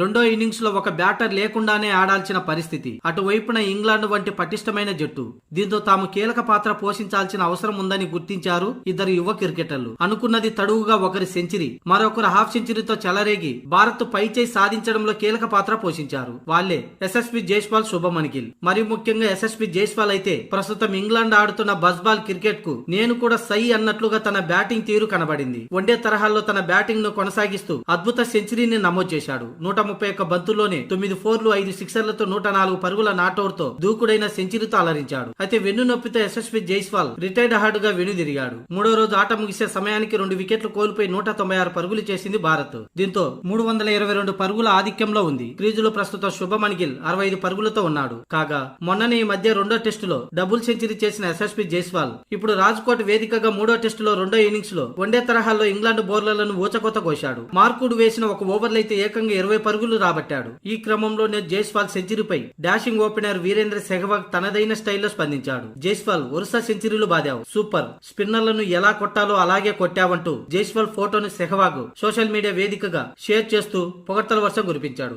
రెండో ఇన్నింగ్స్ లో ఒక బ్యాటర్ లేకుండానే ఆడాల్సిన పరిస్థితి. అటువైపున ఇంగ్లాండ్ వంటి పటిష్టమైన జట్టు. దీంతో తాము కీలక పాత్ర పోషించాల్సిన అవసరం ఉందని గుర్తించారు ఇద్దరు యువ క్రికెటర్లు. అనుకున్నది తడువుగా ఒకరి సెంచరీ, మరొకరు హాఫ్ సెంచరీతో చెలరేగి భారత్ పైచేయి సాధించడంలో కీలక పాత్ర పోషించారు. వాళ్లే యశస్వి జైస్వాల్, శుభమన్ గిల్. మరి ముఖ్యంగా యశస్వి జైస్వాల్ అయితే ప్రస్తుతం ఇంగ్లాండ్ ఆడుతున్న బజ్బాల్ క్రికెట్ కు నేను కూడా సై అన్నట్లుగా తన బ్యాటింగ్ తీరు కనబడింది. వన్డే తరహాలో తన బ్యాటింగ్ ను కొనసాగిస్తూ అద్భుత సెంచరీని నమోదు చేశాడు. 131 బంతుల్లోనే 9 4లు 5 సిక్సర్లతో 104 పరుగుల నాటౌట్ తో దూకుడైన సెంచరీతో అలరించాడు. అయితే వెన్ను నొప్పితో యశస్వి జైస్వాల్ రిటైర్డ్ హార్డ్ గా వెనుదిరిగాడు. మూడో రోజు ఆట ముగిసే సమయానికి 2 వికెట్లు కోల్పోయి 196 పరుగులు చేసింది భారత్. దీంతో 322 పరుగుల ఆధిక్యంలో ఉంది. క్రీజులో ప్రస్తుతం శుభమన్ గిల్ 65 పరుగులతో ఉన్నాడు. కాగా మొన్ననే ఈ మధ్య రెండో టెస్టులో డబుల్ సెంచరీ చేసిన యశస్వి జైస్వాల్ ఇప్పుడు రాజ్కోట్ వేదికగా మూడో టెస్టులో రెండో ఇన్నింగ్స్ లో వన్డే తరహాలో ఇంగ్లాండ్ బౌలర్లను ఊచకోత కోశాడు. మార్కుడు వేసిన ఒక ఓవర్లైతే ఏకంగా 20 పరుగులు రాబట్టాడు. ఈ క్రమంలోనే జైస్వాల్ సెంచరీపై డాషింగ్ ఓపెనర్ వీరేంద్ర సెహ్వాగ్ తనదైన స్టైల్లో స్పందించాడు. జైస్వాల్ వరుస సెంచరీలు బాదావు, సూపర్, స్పిన్నర్లను ఎలా కొట్టాలో అలాగే కొట్టావంటూ జైస్వాల్ ఫోటోను సెహ్వాగ్ సోషల్ మీడియా వేదికగా షేర్ చేస్తూ పొగడ్తల వర్షం కురిపించాడు.